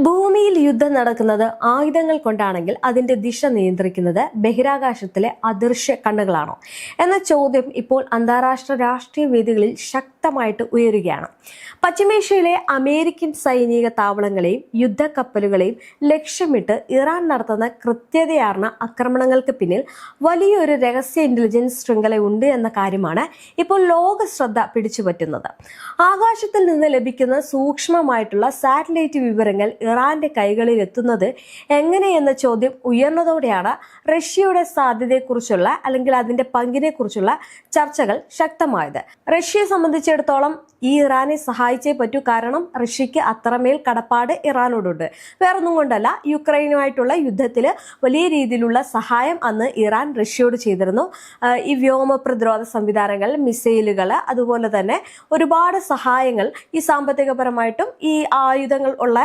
ഭൂമിയിൽ യുദ്ധം നടക്കുന്നത് ആയുധങ്ങൾ കൊണ്ടാണെങ്കിൽ അതിന്റെ ദിശ നിയന്ത്രിക്കുന്നത് ബഹിരാകാശത്തിലെ അദൃശ്യ കണ്ണുകളാണോ എന്ന ചോദ്യം ഇപ്പോൾ അന്താരാഷ്ട്ര രാഷ്ട്രീയ വേദികളിൽ ശക്തമായിട്ട് ഉയരുകയാണ്. പശ്ചിമേഷ്യയിലെ അമേരിക്കൻ സൈനിക താവളങ്ങളെയും യുദ്ധക്കപ്പലുകളെയും ലക്ഷ്യമിട്ട് ഇറാൻ നടത്തുന്ന കൃത്യതയാർന്ന ആക്രമണങ്ങൾക്ക് പിന്നിൽ വലിയൊരു രഹസ്യ ഇന്റലിജൻസ് ശൃംഖലയുണ്ട് എന്ന കാര്യമാണ് ഇപ്പോൾ ലോക ശ്രദ്ധ പിടിച്ചുപറ്റുന്നത്. ആകാശത്തിൽ നിന്ന് ലഭിക്കുന്ന സൂക്ഷ്മമായിട്ടുള്ള സാറ്റലൈറ്റ് വിവരങ്ങൾ ഇറാന്റെ കൈകളിൽ എത്തുന്നത് എങ്ങനെയെന്ന ചോദ്യം ഉയർന്നതോടെയാണ് റഷ്യയുടെ സാധ്യതയെക്കുറിച്ചുള്ള അല്ലെങ്കിൽ അതിന്റെ പങ്കിനെ കുറിച്ചുള്ള ചർച്ചകൾ ശക്തമായത്. റഷ്യയെ സംബന്ധിച്ചിടത്തോളം ഈ ഇറാനെ സഹായിച്ചേ പറ്റൂ, കാരണം റഷ്യക്ക് അത്രമേൽ കടപ്പാട് ഇറാനോടുണ്ട്. വേറൊന്നും കൊണ്ടല്ല, യുക്രൈനുമായിട്ടുള്ള യുദ്ധത്തിൽ വലിയ രീതിയിലുള്ള സഹായം അന്ന് ഇറാൻ റഷ്യയോട് ചെയ്തിരുന്നു. ഈ വ്യോമ പ്രതിരോധ സംവിധാനങ്ങൾ, മിസൈലുകൾ, അതുപോലെ തന്നെ ഒരുപാട് സഹായങ്ങൾ ഈ സാമ്പത്തികപരമായിട്ടും ഈ ആയുധങ്ങൾ ഉള്ള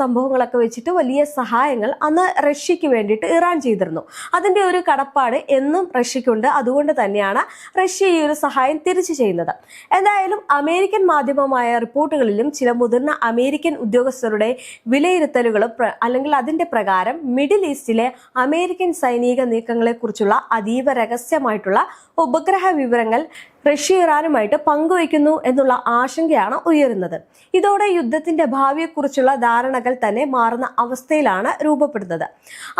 സംഭവങ്ങളൊക്കെ വെച്ചിട്ട് വലിയ സഹായങ്ങൾ അന്ന് റഷ്യക്ക് വേണ്ടിയിട്ട് ഇറാൻ ചെയ്തിരുന്നു. അതിന്റെ ഒരു കടപ്പാട് എന്നും റഷ്യക്കുണ്ട്. അതുകൊണ്ട് തന്നെയാണ് റഷ്യ ഈ ഒരു സഹായം തിരിച്ചു ചെയ്യുന്നത്. എന്തായാലും അമേരിക്കൻ മാധ്യമമായ റിപ്പോർട്ടുകളിലും ചില മുതിർന്ന അമേരിക്കൻ ഉദ്യോഗസ്ഥരുടെ വിലയിരുത്തലുകളും അല്ലെങ്കിൽ അതിന്റെ പ്രകാരം മിഡിൽ ഈസ്റ്റിലെ അമേരിക്കൻ സൈനിക നീക്കങ്ങളെ കുറിച്ചുള്ള അതീവ രഹസ്യമായിട്ടുള്ള ഉപഗ്രഹ വിവരങ്ങൾ റഷ്യ ഇറാനുമായിട്ട് പങ്കുവയ്ക്കുന്നു എന്നുള്ള ആശങ്കയാണ് ഉയരുന്നത്. ഇതോടെ യുദ്ധത്തിന്റെ ഭാവിയെക്കുറിച്ചുള്ള ധാരണകൾ തന്നെ മാറുന്ന അവസ്ഥയിലാണ് രൂപപ്പെടുന്നത്.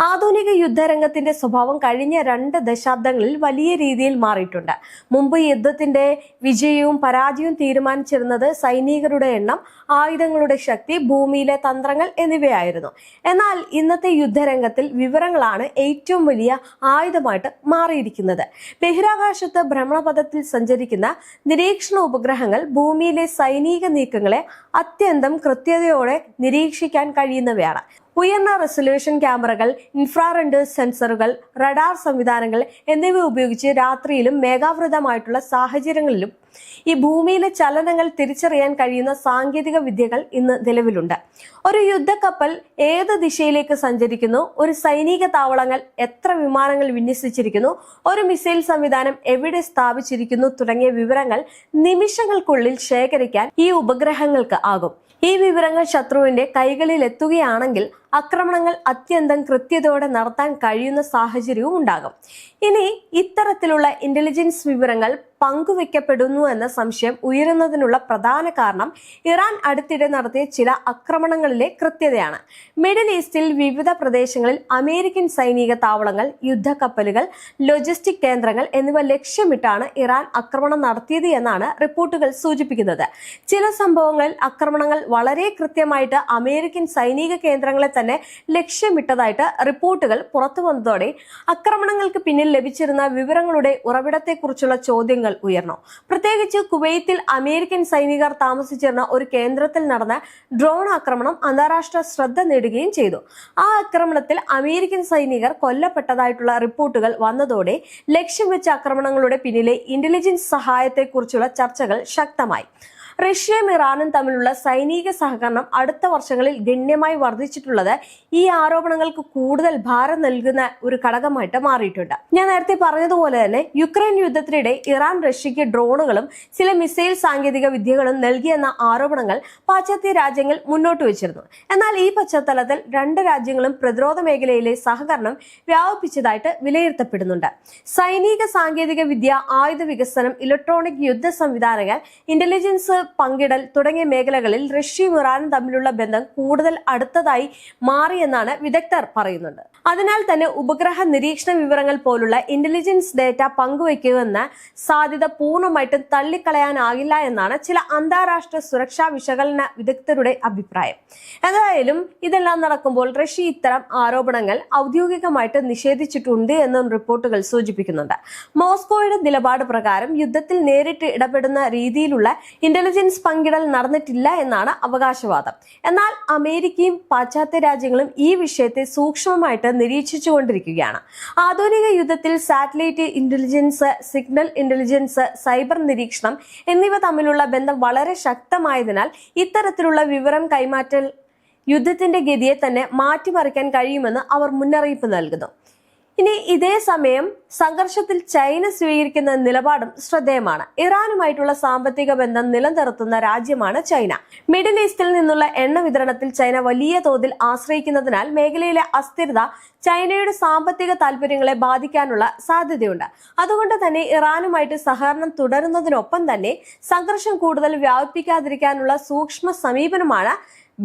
ആധുനിക യുദ്ധരംഗത്തിന്റെ സ്വഭാവം കഴിഞ്ഞ 2 ദശാബ്ദങ്ങളിൽ വലിയ രീതിയിൽ മാറിയിട്ടുണ്ട്. മുമ്പ് യുദ്ധത്തിന്റെ വിജയവും പരാജയവും തീരുമാനിച്ചിരുന്നത് സൈനികരുടെ എണ്ണം, ആയുധങ്ങളുടെ ശക്തി, ഭൂമിയിലെ തന്ത്രങ്ങൾ എന്നിവയായിരുന്നു. എന്നാൽ ഇന്നത്തെ യുദ്ധരംഗത്തിൽ വിവരങ്ങളാണ് ഏറ്റവും വലിയ ആയുധമായിട്ട് മാറിയിരിക്കുന്നത്. ബഹിരാകാശത്ത് ഭ്രമണപഥത്തിൽ സഞ്ചരിക്കുന്ന നിരീക്ഷണ ഉപഗ്രഹങ്ങൾ ഭൂമിയിലെ സൈനിക നീക്കങ്ങളെ അത്യന്തം കൃത്യതയോടെ നിരീക്ഷിക്കാൻ കഴിയുന്നവയാണ്. ഉയർന്ന റെസൊല്യൂഷൻ ക്യാമറകൾ, ഇൻഫ്രാറെഡ് സെൻസറുകൾ, റഡാർ സംവിധാനങ്ങൾ എന്നിവ ഉപയോഗിച്ച് രാത്രിയിലും മേഘാവൃതമായിട്ടുള്ള സാഹചര്യങ്ങളിലും ഈ ഭൂമിയിലെ ചലനങ്ങൾ തിരിച്ചറിയാൻ കഴിയുന്ന സാങ്കേതിക വിദ്യകൾ ഇന്ന് നിലവിലുണ്ട്. ഒരു യുദ്ധക്കപ്പൽ ഏത് ദിശയിലേക്ക് സഞ്ചരിക്കുന്നു, ഒരു സൈനിക താവളങ്ങൾ എത്ര വിമാനങ്ങൾ വിന്യസിച്ചിരിക്കുന്നു, ഒരു മിസൈൽ സംവിധാനം എവിടെ സ്ഥാപിച്ചിരിക്കുന്നു തുടങ്ങിയ വിവരങ്ങൾ നിമിഷങ്ങൾക്കുള്ളിൽ ശേഖരിക്കാൻ ഈ ഉപഗ്രഹങ്ങൾക്ക് ആകും. ഈ വിവരങ്ങൾ ശത്രുവിന്റെ കൈകളിൽ എത്തുകയാണെങ്കിൽ ആക്രമണങ്ങൾ അത്യന്തം കൃത്യതയോടെ നടത്താൻ കഴിയുന്ന സാഹചര്യവും ഉണ്ടാകും. ഇനി ഇത്തരത്തിലുള്ള ഇന്റലിജൻസ് വിവരങ്ങൾ പങ്കുവെക്കപ്പെടുന്നു എന്ന സംശയം ഉയരുന്നതിനുള്ള പ്രധാന കാരണം ഇറാൻ അടുത്തിടെ നടത്തിയ ചില ആക്രമണങ്ങളിലെ കൃത്യതയാണ്. മിഡിൽ ഈസ്റ്റിൽ വിവിധ പ്രദേശങ്ങളിൽ അമേരിക്കൻ സൈനിക താവളങ്ങൾ, യുദ്ധക്കപ്പലുകൾ, ലോജിസ്റ്റിക് കേന്ദ്രങ്ങൾ എന്നിവ ലക്ഷ്യമിട്ടാണ് ഇറാൻ ആക്രമണം നടത്തിയത് എന്നാണ് റിപ്പോർട്ടുകൾ സൂചിപ്പിക്കുന്നത്. ചില സംഭവങ്ങളിൽ ആക്രമണങ്ങൾ വളരെ കൃത്യമായിട്ട് അമേരിക്കൻ സൈനിക കേന്ദ്രങ്ങളെ തന്നെ ലക്ഷ്യമിട്ടതായിട്ട് റിപ്പോർട്ടുകൾ പുറത്തു വന്നതോടെ ആക്രമണങ്ങൾക്ക് പിന്നിൽ ലഭിച്ചിരുന്ന വിവരങ്ങളുടെ ഉറവിടത്തെക്കുറിച്ചുള്ള ചോദ്യങ്ങൾ ഉയർന്നു. പ്രത്യേകിച്ച് കുവൈത്തിൽ അമേരിക്കൻ സൈനികർ താമസിച്ചിരുന്ന ഒരു കേന്ദ്രത്തിൽ നടന്ന ഡ്രോൺ ആക്രമണം അന്താരാഷ്ട്ര ശ്രദ്ധ നേടുകയും ചെയ്തു. ആ ആക്രമണത്തിൽ അമേരിക്കൻ സൈനികർ കൊല്ലപ്പെട്ടതായിട്ടുള്ള റിപ്പോർട്ടുകൾ വന്നതോടെ ലക്ഷ്യം വെച്ച ആക്രമണങ്ങളുടെ പിന്നിലെ ഇന്റലിജൻസ് സഹായത്തെക്കുറിച്ചുള്ള ചർച്ചകൾ ശക്തമായി. റഷ്യയും ഇറാനും തമ്മിലുള്ള സൈനിക സഹകരണം അടുത്ത വർഷങ്ങളിൽ ഗണ്യമായി വർദ്ധിച്ചിട്ടുള്ളത് ഈ ആരോപണങ്ങൾക്ക് കൂടുതൽ ഭാരം നൽകുന്ന ഒരു ഘടകമായിട്ട് മാറിയിട്ടുണ്ട്. ഞാൻ നേരത്തെ പറഞ്ഞതുപോലെ തന്നെ യുക്രൈൻ യുദ്ധത്തിനിടെ ഇറാൻ റഷ്യക്ക് ഡ്രോണുകളും ചില മിസൈൽ സാങ്കേതിക വിദ്യകളും നൽകിയെന്ന ആരോപണങ്ങൾ പാശ്ചാത്യ രാജ്യങ്ങൾ മുന്നോട്ട് വെച്ചിരുന്നു. എന്നാൽ ഈ പശ്ചാത്തലത്തിൽ 2 രാജ്യങ്ങളും പ്രതിരോധ മേഖലയിലെ സഹകരണം വ്യാപിപ്പിച്ചതായിട്ട് വിലയിരുത്തപ്പെടുന്നുണ്ട്. സൈനിക സാങ്കേതിക വിദ്യ, ആയുധ വികസനം, ഇലക്ട്രോണിക് യുദ്ധ സംവിധാനങ്ങൾ, ഇന്റലിജൻസ് പങ്കിടൽ തുടങ്ങിയ മേഖലകളിൽ റഷ്യയും ഇറാനും തമ്മിലുള്ള ബന്ധം കൂടുതൽ അടുത്തതായി മാറിയെന്നാണ് വിദഗ്ധർ പറയുന്നത്. അതിനാൽ തന്നെ ഉപഗ്രഹ നിരീക്ഷണ വിവരങ്ങൾ പോലുള്ള ഇന്റലിജൻസ് ഡേറ്റ പങ്കുവയ്ക്കുമെന്ന സാധ്യത പൂർണ്ണമായിട്ടും തള്ളിക്കളയാനാകില്ല എന്നാണ് ചില അന്താരാഷ്ട്ര സുരക്ഷാ വിശകലന വിദഗ്ധരുടെ അഭിപ്രായം. എന്തായാലും ഇതെല്ലാം നടക്കുമ്പോൾ റഷ്യ ഇത്തരം ആരോപണങ്ങൾ ഔദ്യോഗികമായിട്ട് നിഷേധിച്ചിട്ടുണ്ട് എന്നും റിപ്പോർട്ടുകൾ സൂചിപ്പിക്കുന്നുണ്ട്. മോസ്കോയുടെ നിലപാട് പ്രകാരം യുദ്ധത്തിൽ നേരിട്ട് ഇടപെടുന്ന രീതിയിലുള്ള ഇന്റലിജൻസ് പങ്കിടൽ നടന്നിട്ടില്ല എന്നാണ് അവകാശവാദം. എന്നാൽ അമേരിക്കയും പാശ്ചാത്യ രാജ്യങ്ങളും ഈ വിഷയത്തെ സൂക്ഷ്മമായിട്ട് നിരീക്ഷിച്ചുകൊണ്ടിരിക്കുകയാണ്. ആധുനിക യുദ്ധത്തിൽ satellite intelligence, signal intelligence, cyber നിരീക്ഷണം എന്നിവ തമ്മിലുള്ള ബന്ധം വളരെ ശക്തമായതിനാൽ ഇത്തരത്തിലുള്ള വിവരം കൈമാറ്റൽ യുദ്ധത്തിന്റെ ഗതിയെ തന്നെ മാറ്റിമറിക്കാൻ കഴിയുമെന്ന് അവർ മുന്നറിയിപ്പ് നൽകുന്നു. ഇനി ഇതേ സമയം സംഘർഷത്തിൽ ചൈന സ്വീകരിക്കുന്ന നിലപാടും ശ്രദ്ധേയമാണ്. ഇറാനുമായിട്ടുള്ള സാമ്പത്തിക ബന്ധം നിലനിർത്തുന്ന രാജ്യമാണ് ചൈന. മിഡിൽ ഈസ്റ്റിൽ നിന്നുള്ള എണ്ണ വിതരണത്തിൽ ചൈന വലിയ തോതിൽ ആശ്രയിക്കുന്നതിനാൽ മേഖലയിലെ അസ്ഥിരത ചൈനയുടെ സാമ്പത്തിക താൽപര്യങ്ങളെ ബാധിക്കാനുള്ള സാധ്യതയുണ്ട്. അതുകൊണ്ട് തന്നെ ഇറാനുമായിട്ട് സഹകരണം തുടരുന്നതിനൊപ്പം തന്നെ സംഘർഷം കൂടുതൽ വ്യാപിപ്പിക്കാതിരിക്കാനുള്ള സൂക്ഷ്മ സമീപനമാണ്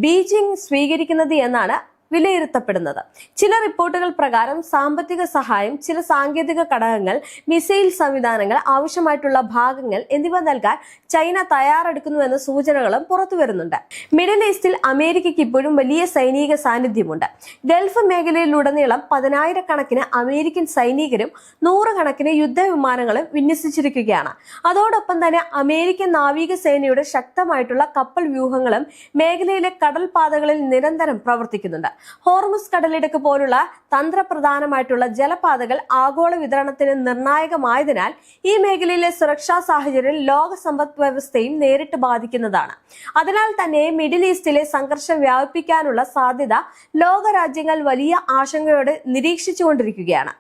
ബീജിംഗ് സ്വീകരിക്കുന്നത് എന്നാണ് വിലയിരുത്തപ്പെടുന്നത്. ചില റിപ്പോർട്ടുകൾ പ്രകാരം സാമ്പത്തിക സഹായം, ചില സാങ്കേതിക ഘടകങ്ങൾ, മിസൈൽ സംവിധാനങ്ങൾ, ആവശ്യമായിട്ടുള്ള ഭാഗങ്ങൾ എന്നിവ നൽകാൻ ചൈന തയ്യാറെടുക്കുന്നുവെന്ന സൂചനകളും പുറത്തുവരുന്നുണ്ട്. മിഡിൽ ഈസ്റ്റിൽ അമേരിക്കയ്ക്ക് ഇപ്പോഴും വലിയ സൈനിക സാന്നിധ്യമുണ്ട്. ഗൾഫ് മേഖലയിലുടനീളം 10,000-കണക്കിന് അമേരിക്കൻ സൈനികരും 100-കണക്കിന് യുദ്ധവിമാനങ്ങളും വിന്യസിച്ചിരിക്കുകയാണ്. അതോടൊപ്പം തന്നെ അമേരിക്കൻ നാവികസേനയുടെ ശക്തമായിട്ടുള്ള കപ്പൽ വ്യൂഹങ്ങളും മേഖലയിലെ കടൽപാതകളിൽ നിരന്തരം പ്രവർത്തിക്കുന്നുണ്ട്. ഹോർമുസ് കടലിടുക്ക് പോലുള്ള തന്ത്രപ്രധാനമായിട്ടുള്ള ജലപാതകൾ ആഗോള വിതരണത്തിന് നിർണായകമായതിനാൽ ഈ മേഖലയിലെ സുരക്ഷാ സാഹചര്യം ലോക സമ്പദ് വ്യവസ്ഥയും നേരിട്ട് ബാധിക്കുന്നതാണ്. അതിനാൽ തന്നെ മിഡിൽ ഈസ്റ്റിലെ സംഘർഷം വ്യാപിപ്പിക്കാനുള്ള സാധ്യത ലോകരാജ്യങ്ങൾ വലിയ ആശങ്കയോടെ നിരീക്ഷിച്ചുകൊണ്ടിരിക്കുകയാണ്.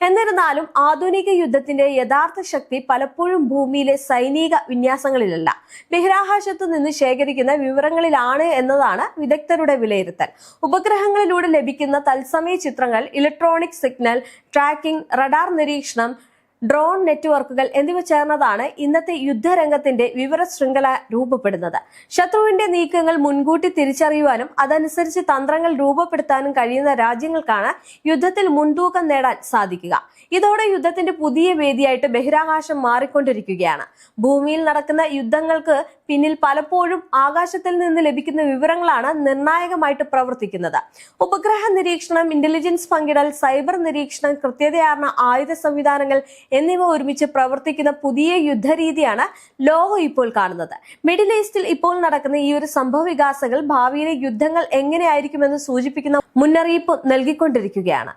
എന്നിരുന്നാലും ആധുനിക യുദ്ധത്തിന്റെ യഥാർത്ഥ ശക്തി പലപ്പോഴും ഭൂമിയിലെ സൈനിക വിന്യാസങ്ങളിലല്ല, ബഹിരാകാശത്തു നിന്ന് ശേഖരിക്കുന്ന വിവരങ്ങളിലാണ് എന്നതാണ് വിദഗ്ധരുടെ വിലയിരുത്തൽ. ഉപഗ്രഹങ്ങളിലൂടെ ലഭിക്കുന്ന തത്സമയ ചിത്രങ്ങൾ, ഇലക്ട്രോണിക് സിഗ്നൽ ട്രാക്കിംഗ്, റഡാർ നിരീക്ഷണം, ഡ്രോൺ നെറ്റ്വർക്കുകൾ എന്നിവ ചേർന്നതാണ് ഇന്നത്തെ യുദ്ധരംഗത്തിന്റെ വിവര ശൃംഖല രൂപപ്പെടുന്നത്. ശത്രുവിന്റെ നീക്കങ്ങൾ മുൻകൂട്ടി തിരിച്ചറിയുവാനും അതനുസരിച്ച് തന്ത്രങ്ങൾ രൂപപ്പെടുത്താനും കഴിയുന്ന രാജ്യങ്ങൾക്കാണ് യുദ്ധത്തിൽ മുൻതൂക്കം നേടാൻ സാധിക്കുക. ഇതോടെ യുദ്ധത്തിന്റെ പുതിയ വേദിയായിട്ട് ബഹിരാകാശം മാറിക്കൊണ്ടിരിക്കുകയാണ്. ഭൂമിയിൽ നടക്കുന്ന യുദ്ധങ്ങൾക്ക് പിന്നിൽ പലപ്പോഴും ആകാശത്തിൽ നിന്ന് ലഭിക്കുന്ന വിവരങ്ങളാണ് നിർണായകമായിട്ട് പ്രവർത്തിക്കുന്നത്. ഉപഗ്രഹ നിരീക്ഷണം, ഇന്റലിജൻസ് പങ്കിടൽ, സൈബർ നിരീക്ഷണം, കൃത്യതയാർന്ന ആയുധ സംവിധാനങ്ങൾ എന്നിവ ഒരുമിച്ച് പ്രവർത്തിക്കുന്ന പുതിയ യുദ്ധരീതിയാണ് ലോകം ഇപ്പോൾ കാണുന്നത്. മിഡിൽ ഈസ്റ്റിൽ ഇപ്പോൾ നടക്കുന്ന ഈ ഒരു സംഭവ വികാസങ്ങൾ ഭാവിയിലെ യുദ്ധങ്ങൾ എങ്ങനെയായിരിക്കുമെന്ന് സൂചിപ്പിക്കുന്ന മുന്നറിയിപ്പ് നൽകിക്കൊണ്ടിരിക്കുകയാണ്.